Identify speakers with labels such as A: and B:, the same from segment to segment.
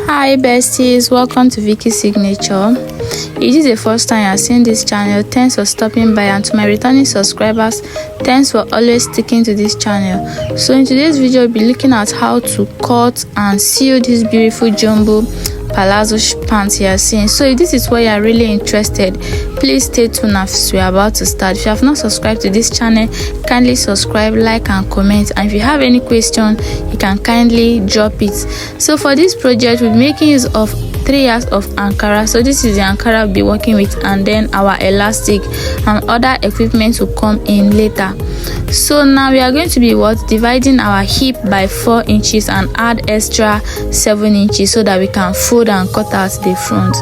A: Hi besties, welcome to Vicky's Signature. If this is the first time you're seeing this channel, thanks for stopping by, and to my returning subscribers, thanks for always sticking to this channel. So in today's video, we'll be looking at how to cut and sew this beautiful jumbo palazzo pants you are seeing. So if this is where you are really interested, please stay tuned as we are about to start. If you have not subscribed to this channel, kindly subscribe, like and comment, and if you have any question, you can kindly drop it. So for this project, we'll be making use of 3 yards of Ankara. So this is the Ankara we'll be working with, and then our elastic and other equipment will come in later. So now we are going to be dividing our hip by 4 inches and add extra 7 inches so that we can fold and cut out the front.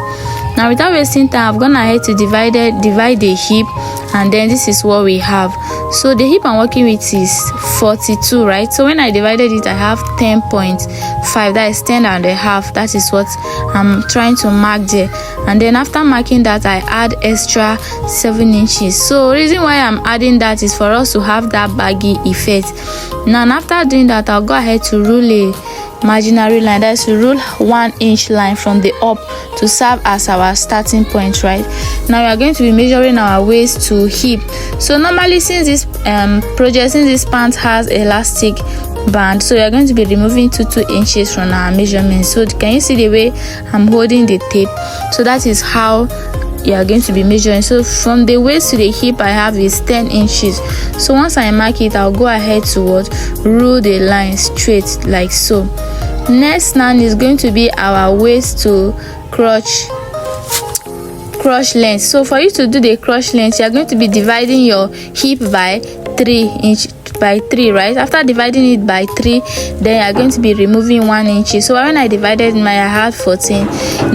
A: Now without wasting time, I've gone ahead to divide the hip, and then this is what we have. So the hip I'm working with is 42, right? So when I divided it, I have 10.5, that is 10.5. That is what I'm trying to mark there. And then after marking that, I add extra 7 inches. So reason why I'm adding that is for us to have that baggy effect. Now after doing that, I'll go ahead to rule a imaginary line, that's to rule 1 inch line from the up to serve as our starting point. Right now we are going to be measuring our waist to hip. So normally, since this this pant has elastic band, so we are going to be removing 2 inches from our measurement. So can you see the way I'm holding the tape? So that is how you are going to be measuring. So from the waist to the hip, I have is 10 inches. So once I mark it, I'll go ahead to rule the line straight like so. Next now is going to be our waist to crotch length. So for you to do the crotch length, you are going to be dividing your hip by 3, right? After dividing it by 3, then you are going to be removing 1 inch. So when I divided I had 14,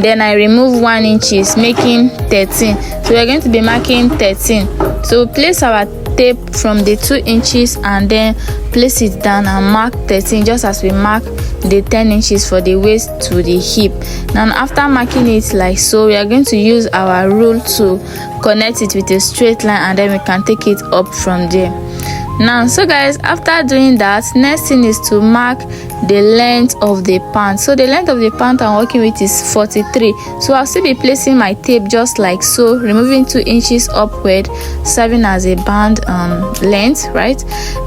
A: then I remove 1 inches, making 13. So we are going to be marking 13. So place our tape from the 2 inches and then place it down and mark 13, just as we mark the 10 inches for the waist to the hip. Now after marking it like so, we are going to use our rule to connect it with a straight line, and then we can take it up from there. Now so guys, after doing that, next thing is to mark the length of the pant. So the length of the pant I'm working with is 43. So I'll still be placing my tape just like so, removing 2 inches upward, serving as a band length, right?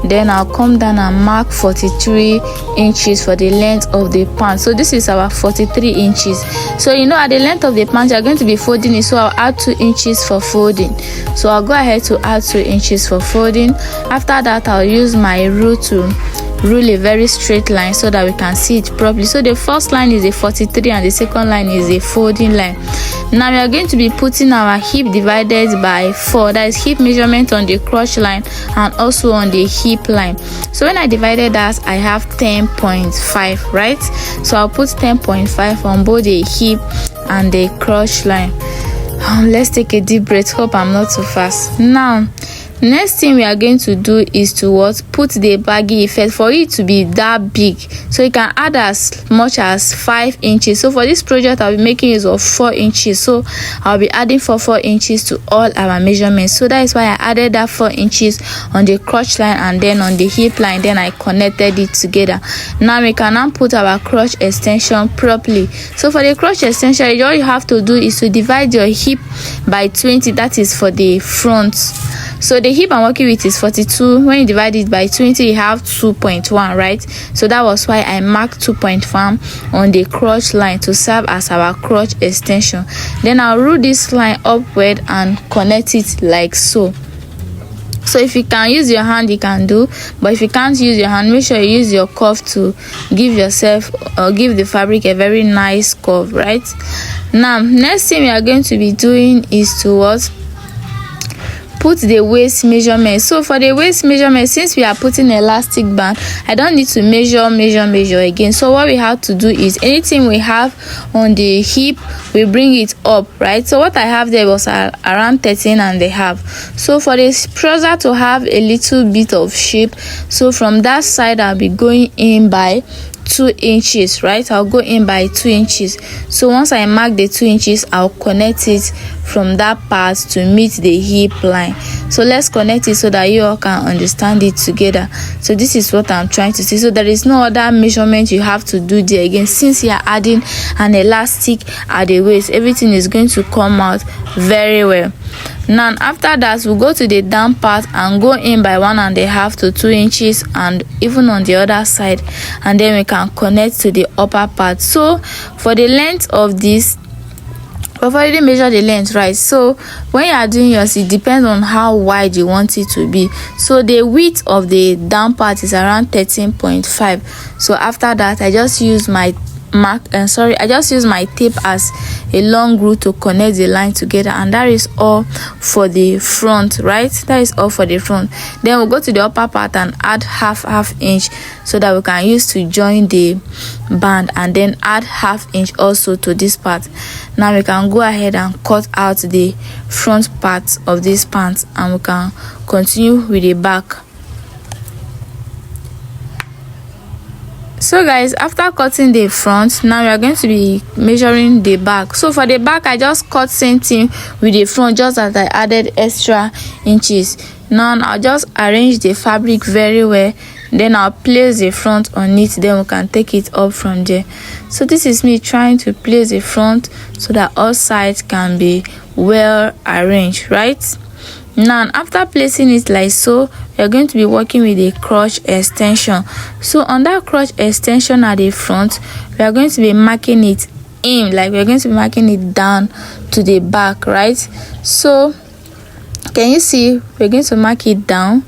A: Then I'll come down and mark 43 inches for the length of the pant. So this is our 43 inches. So at the length of the pant, you're going to be folding it, so I'll add 2 inches for folding. So I'll go ahead to add 2 inches for folding. After that, I'll use my rule to rule a very straight line so that we can see it properly. So the first line is a 43 and the second line is a folding line. Now we are going to be putting our hip divided by 4, that is hip measurement on the crotch line and also on the hip line. So when I divided that, I have 10.5, right? So I'll put 10.5 on both the hip and the crotch line. Let's take a deep breath. Hope I'm not too fast. Now next thing we are going to do is to put the baggy effect for it to be that big. So you can add as much as 5 inches. So for this project, I'll be making use of 4 inches. So I'll be adding 4 inches to all our measurements. So that is why I added that 4 inches on the crotch line and then on the hip line. Then I connected it together. Now we can now put our crotch extension properly. So for the crotch extension, all you have to do is to divide your hip by 20. That is for the front. So the hip I'm working with is 42. When you divide it by 20, you have 2.1, right? So that was why I marked 2.1 on the crotch line to serve as our crotch extension. Then I'll rule this line upward and connect it like so. So if you can use your hand, you can do, but if you can't use your hand, make sure you use your cuff to give yourself or give the fabric a very nice curve, right? Now next thing we are going to be doing is to put the waist measurement. So for the waist measurement, since we are putting elastic band, I don't need to measure again. So what we have to do is anything we have on the hip, we bring it up, right? So what I have there was around 13.5. So for this trouser to have a little bit of shape, so from that side I'll be going in by 2 inches, right? I'll go in by 2 inches. So once I mark the 2 inches, I'll connect it from that part to meet the hip line. So let's connect it so that you all can understand it together. So this is what I'm trying to say. So there is no other measurement you have to do there again. Since you are adding an elastic at the waist, everything is going to come out very well. Now after that, we'll go to the down part and go in by 1.5 to 2 inches, and even on the other side, and then we can connect to the upper part. So for the length of this, we've already measured the length, right? So when you are doing yours, it depends on how wide you want it to be. So the width of the down part is around 13.5. So after that, I just use my tape as a long route to connect the line together, and that is all for the front, right? That is all for the front. Then we'll go to the upper part and add half inch so that we can use to join the band, and then add half inch also to this part. Now we can go ahead and cut out the front part of this pants, and we can continue with the back. So guys, after cutting the front, now we are going to be measuring the back. So for the back, I just cut same thing with the front, just as I added extra inches. Now I'll just arrange the fabric very well, then I'll place the front on it, then we can take it up from there. So this is me trying to place the front so that all sides can be well arranged, right? Now after placing it like so, we are going to be working with a crotch extension. So on that crotch extension at the front, we are going to be marking it in, like we are going to be marking it down to the back, right? So can you see, we're going to mark it down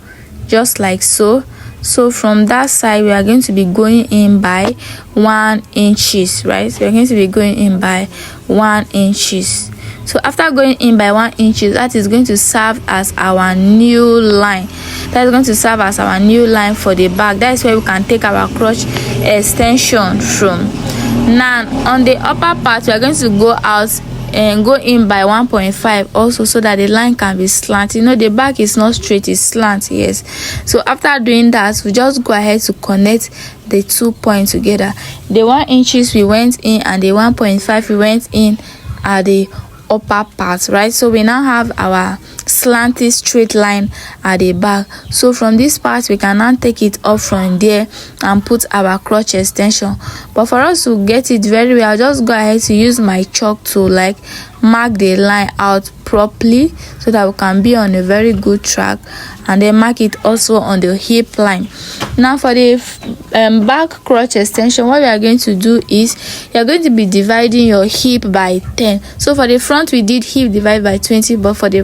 A: just like so. So from that side, we are going to be going in by 1 inches, right? We are going to be going in by 1 inches. So after going in by 1 inches, that is going to serve as our new line. That is going to serve as our new line for the back. That is where we can take our crotch extension from. Now on the upper part, we are going to go out and go in by 1.5 also, so that the line can be slant. You know, the back is not straight, it's slant. Yes. So after doing that, we just go ahead to connect the 2 points together. The 1 inches we went in, and the 1.5 we went in at the upper part, right? So we now have our slanty straight line at the back. So from this part, we can now take it up from there and put our crotch extension. But for us to get it very well, I'll just go ahead to use my chalk to like mark the line out properly, so that we can be on a very good track, and then mark it also on the hip line. Now for the back crotch extension, what we are going to do is you are going to be dividing your hip by 10. So for the front, we did hip divided by 20, but for the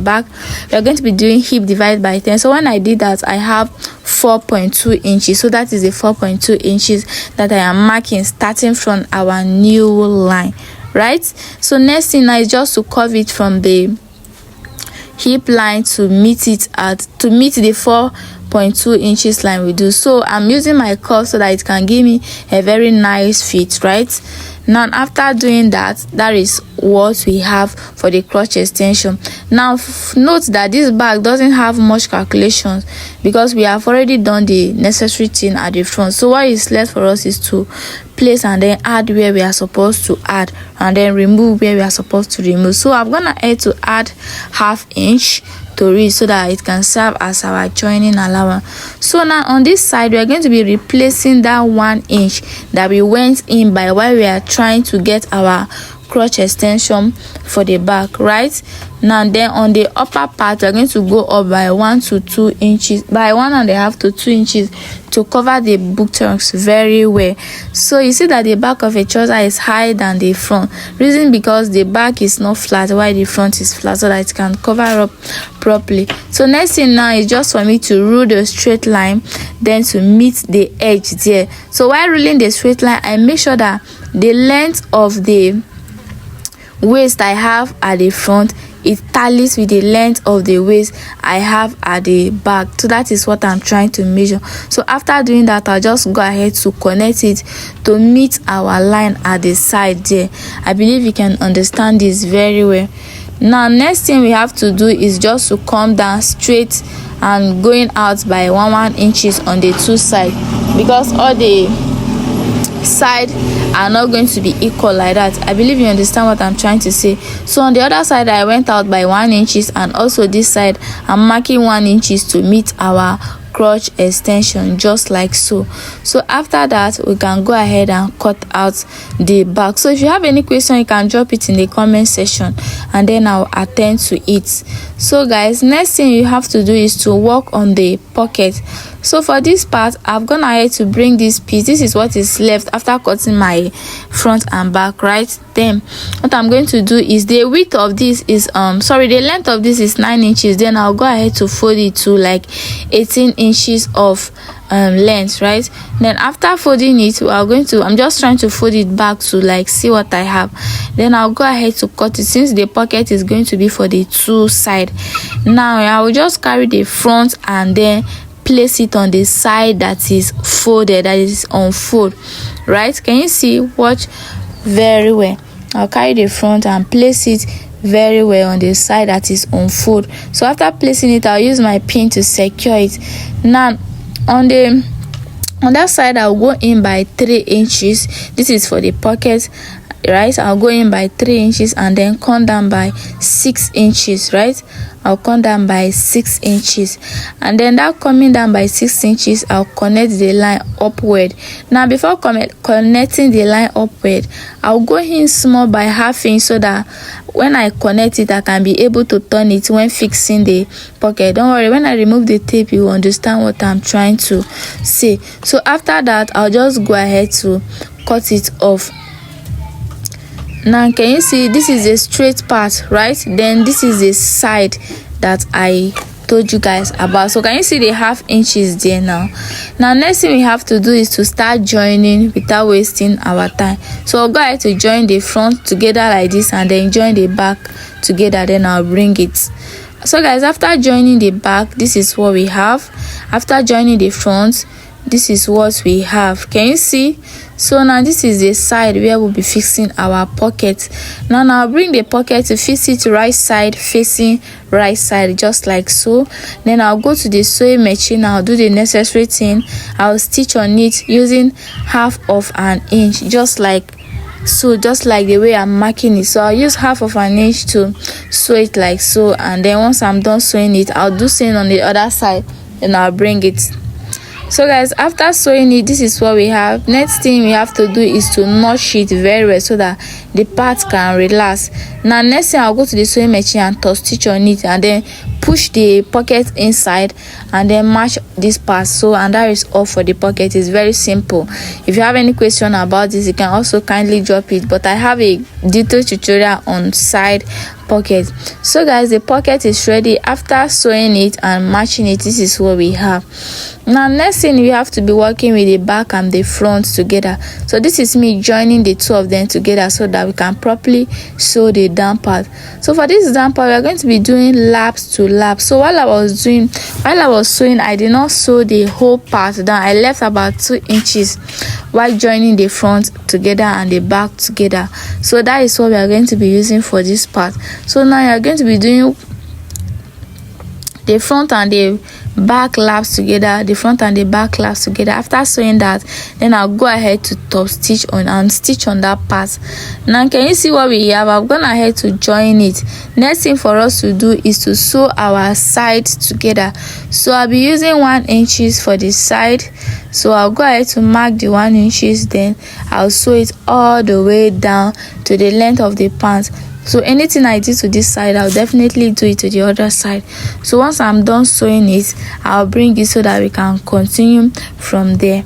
A: back, we are going to be doing hip divided by 10. So when I did that, I have 4.2 inches. So that is the 4.2 inches that I am marking, starting from our new line, right? So next thing now is just to curve it from the hip line to meet the 4.2 inches line we do. So I'm using my curve so that it can give me a very nice fit, right? Now after doing that, that is what we have for the crotch extension. Now note that this bag doesn't have much calculations, because we have already done the necessary thing at the front. So what is left for us is to place and then add where we are supposed to add, and then remove where we are supposed to remove. So I'm gonna add to add half inch to it, so that it can serve as our joining allowance. So now on this side, we are going to be replacing that 1 inch that we went in by while we are trying to get our crotch extension for the back, right? Now then on the upper part, we're going to go up by 1 to 2 inches, by 1.5 to 2 inches, to cover the buttocks very well. So you see that the back of a trouser is higher than the front. Reason because the back is not flat while the front is flat, so that it can cover up properly. So next thing now is just for me to rule the straight line, then to meet the edge there. So while ruling the straight line, I make sure that the length of the waist I have at the front, it tallies with the length of the waist I have at the back. So that is what I'm trying to measure. So after doing that, I'll just go ahead to connect it to meet our line at the side there. I believe you can understand this very well. Now next thing we have to do is just to come down straight and going out by 1 inches on the two sides, because all the side are not going to be equal like that. I believe you understand what I'm trying to say. So on the other side, I went out by 1 inches, and also this side I'm marking 1 inches to meet our crotch extension, just like so. So after that, we can go ahead and cut out the back. So if you have any question, you can drop it in the comment section, and then I'll attend to it. So guys, next thing you have to do is to work on the pocket. So for this part, I've gone ahead to bring this piece. This is what is left after cutting my front and back, right? Then what I'm going to do is, the width of this is the length of this is 9 inches. Then I'll go ahead to fold it to like 18 inches of length, right? Then after folding it, I'm just trying to fold it back to like see what I have. Then I'll go ahead to cut it, since the pocket is going to be for the 2 side. Now I will just carry the front and then place it on the side that is folded, that is unfold, right? Can you see? Watch very well. I'll carry the front and place it very well on the side that is unfold. So after placing it, I'll use my pin to secure it. Now on that side, I'll go in by 3 inches. This is for the pocket, right? I'll go in by 3 inches and then come down by 6 inches, right? I'll come down by 6 inches, and then that coming down by 6 inches, I'll connect the line upward. Now before connecting the line upward, I'll go in small by ½ inch, so that when I connect it, I can be able to turn it when fixing the pocket. Don't worry, when I remove the tape, you will understand what I'm trying to say. So after that, I'll just go ahead to cut it off. Now can you see, this is a straight part, right? Then this is the side that I told you guys about. So can you see the ½ inches there? Now next thing we have to do is to start joining without wasting our time. So I'll go ahead to join the front together like this, and then join the back together. Then I'll bring it. So guys, after joining the back, this is what we have. After joining the front, this is what we have. Can you see? So now this is the side where we'll be fixing our pocket. Now I'll bring the pocket to fix it right side facing right side, just like so. Then I'll go to the sewing machine. I'll do the necessary thing. I'll stitch on it using ½ inch, just like so, just like the way I'm marking it. So I'll use ½ inch to sew it like so, and then once I'm done sewing it, I'll do same on the other side, and I'll bring it. So guys, after sewing it, this is what we have. Next thing we have to do is to notch it very well, so that the part can relax. Now next thing, I'll go to the sewing machine and touch stitch on it, and then push the pocket inside, and then match this part. So, and that is all for the pocket. It's very simple. If you have any question about this, you can also kindly drop it, but I have a detailed tutorial on side pocket. So guys, the pocket is ready. After sewing it and matching it, this is what we have. Now next thing, we have to be working with the back and the front together. So this is me joining the two of them together, so that we can properly sew the down part. So for this down part, we are going to be doing laps to laps. So while I was sewing, I did not sew the whole part down. I left about 2 inches while joining the front together and the back together. So that is what we are going to be using for this part. So now you are going to be doing the front and the back laps together, the front and the back laps together. After sewing that, then I'll go ahead to top stitch on and stitch on that part. Now can you see what we have? I've gone ahead to join it. Next thing for us to do is to sew our sides together. So I'll be using 1 inches for the side. So I'll go ahead to mark the 1 inches, then I'll sew it all the way down to the length of the pants. So anything I do to this side, I'll definitely do it to the other side. So once I'm done sewing it, I'll bring it so that we can continue from there.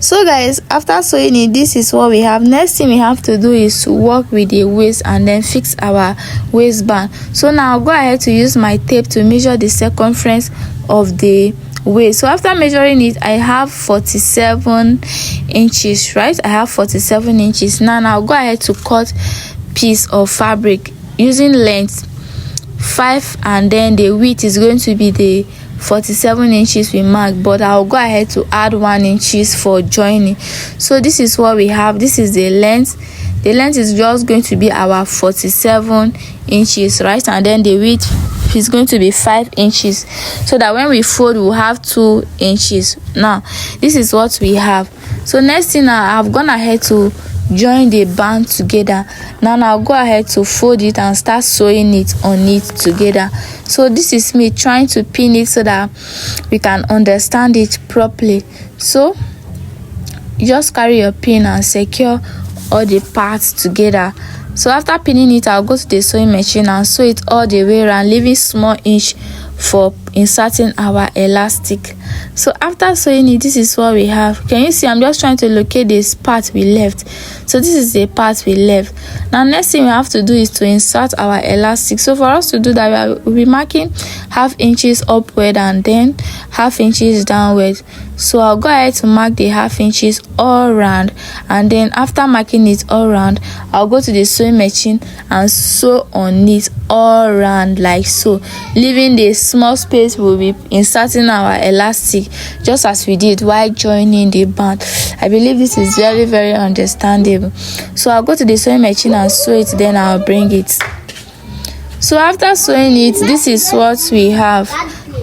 A: So guys, after sewing it, this is what we have. Next thing we have to do is to work with the waist and then fix our waistband. So now I'll go ahead to use my tape to measure the circumference of the waist. So after measuring it, I have 47 inches, right? I have 47 inches. Now I'll go ahead to cut piece of fabric using length 5, and then the width is going to be the 47 inches we marked, but I'll go ahead to add 1 inches for joining. So this is what we have. This is the length. The length is just going to be our 47 inches, right? And then the width is going to be 5 inches, so that when we fold, we'll have 2 inches. Now this is what we have. So next thing, now I've gone ahead to join the band together. Now I'll go ahead to fold it and start sewing it on it together. So this is me trying to pin it so that we can understand it properly. So you just carry your pin and secure all the parts together. So after pinning it, I'll go to the sewing machine and sew it all the way around, leaving small inch for inserting our elastic. So after sewing it, this is what we have. Can you see? I'm just trying to locate this part we left. So this is the part we left. Now next thing we have to do is to insert our elastic. So for us to do that, we'll be marking 1/2 inches upward and then 1/2 inches downward. So I'll go ahead to mark the 1/2 inches all around, and then after marking it all around, I'll go to the sewing machine and sew on it all around like so, leaving the small space we'll be inserting our elastic, just as we did while joining the band. I believe this is very, very understandable. So I'll go to the sewing machine and sew it, then I'll bring it. So after sewing it, this is what we have.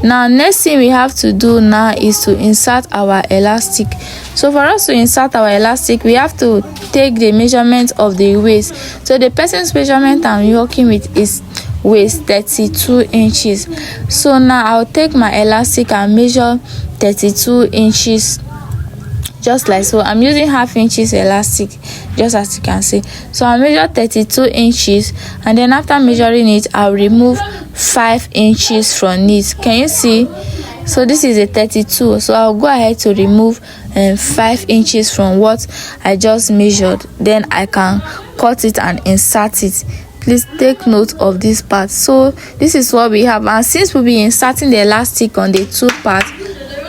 A: Now next thing we have to do now is to insert our elastic. So for us to insert our elastic, we have to take the measurement of the waist. So the person's measurement I'm working with is waist 32 inches. So now I'll take my elastic and measure 32 inches, just like so. I'm using 1/2 inches elastic, just as you can see. So I'll measure 32 inches, and then after measuring it, I'll remove 5 inches from it. Can you see? So this is a 32, so I'll go ahead to remove 5 inches from what I just measured. Then I can cut it and insert it. Please take note of this part. So this is what we have, and since we'll be inserting the elastic on the two parts,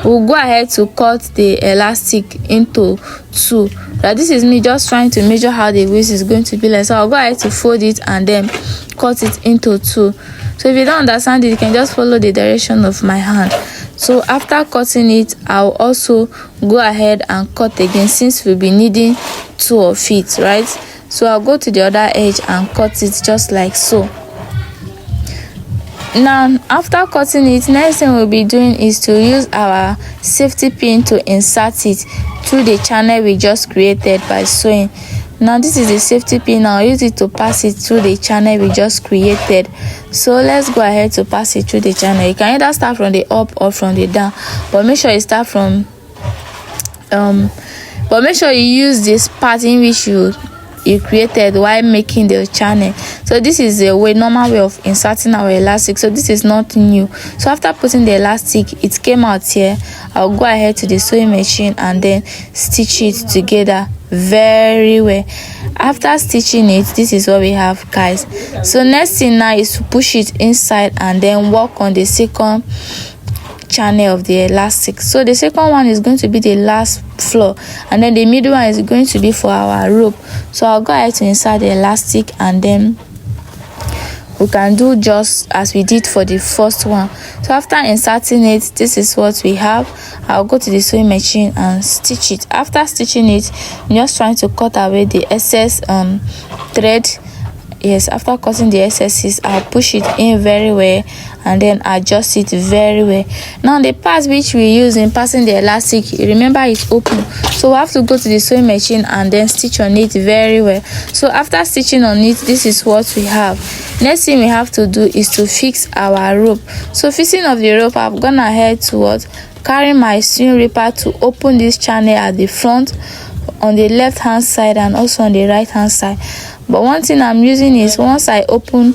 A: we'll go ahead to cut the elastic into two. Now this is me just trying to measure how the waist is going to be like. So I'll go ahead to fold it and then cut it into two. So if you don't understand it, you can just follow the direction of my hand. So after cutting it, I'll also go ahead and cut again, since we'll be needing 2 of it, right? So I'll go to the other edge and cut it just like so. Now after cutting it, next thing we'll be doing is to use our safety pin to insert it through the channel we just created by sewing. Now this is the safety pin. I'll use it to pass it through the channel we just created. So let's go ahead to pass it through the channel. You can either start from the up or from the down, but make sure you start from but make sure you use this part in which you created while making the channel. So this is a normal way of inserting our elastic, so this is not new. So after putting the elastic, it came out here. I'll go ahead to the sewing machine and then stitch it together very well. After stitching it, this is what we have, guys. So next thing now is to push it inside and then work on the second channel of the elastic. So the second one is going to be the last floor, and then the middle one is going to be for our rope. So I'll go ahead to insert the elastic, and then we can do just as we did for the first one. So after inserting it, this is what we have. I'll go to the sewing machine and stitch it. After stitching it, I'm just trying to cut away the excess thread. Yes, after cutting the excesses, I'll push it in very well and then adjust it very well. Now the part which we use in passing the elastic, remember it's open, so we have to go to the sewing machine and then stitch on it very well. So after stitching on it, this is what we have. Next thing we have to do is to fix our rope. So fixing of the rope, I've gone ahead to carry my seam ripper to open this channel at the front on the left hand side and also on the right hand side. But one thing I'm using is, once I open,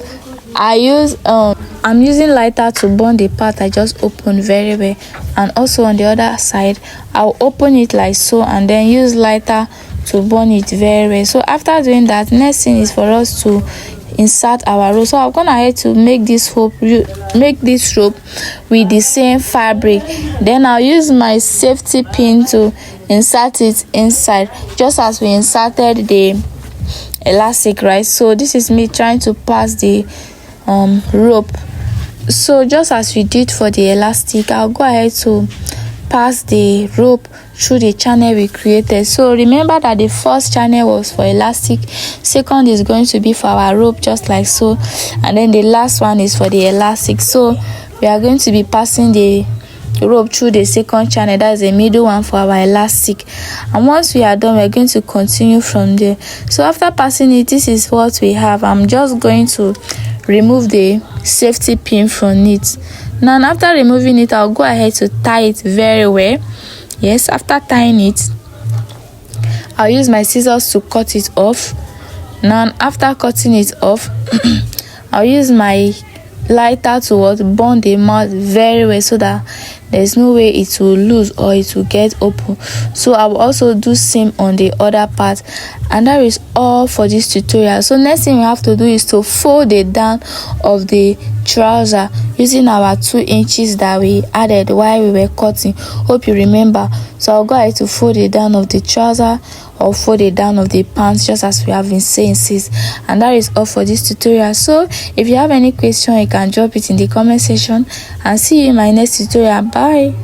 A: I'm using lighter to burn the part I just opened very well, and also on the other side I'll open it like so and then use lighter to burn it very well. So after doing that, next thing is for us to insert our rope. So I've gone ahead to make this rope with the same fabric. Then I'll use my safety pin to insert it inside, just as we inserted the elastic, right? So this is me trying to pass the rope. So just as we did for the elastic, I'll go ahead to pass the rope through the channel we created. So remember that the first channel was for elastic, second is going to be for our rope, just like so, and then the last one is for the elastic. So we are going to be passing the rope through the second channel, that's the middle one for our elastic. And once we are done, we're going to continue from there. So after passing it, this is what we have. I'm just going to remove the safety pin from it. Now after removing it, I'll go ahead to tie it very well. Yes, after tying it, I'll use my scissors to cut it off. Now after cutting it off, I'll use my lighter to bond the mouth very well so that there's no way it will lose or it will get open. So I will also do same on the other part. And that is all for this tutorial. So next thing we have to do is to fold the down of the trouser using our 2 inches that we added while we were cutting. Hope you remember. So I'll go ahead to fold it down of the trouser or fold it down of the pants, just as we have been saying sis. And that is all for this tutorial. So if you have any question, you can drop it in the comment section, and see you in my next tutorial. Bye.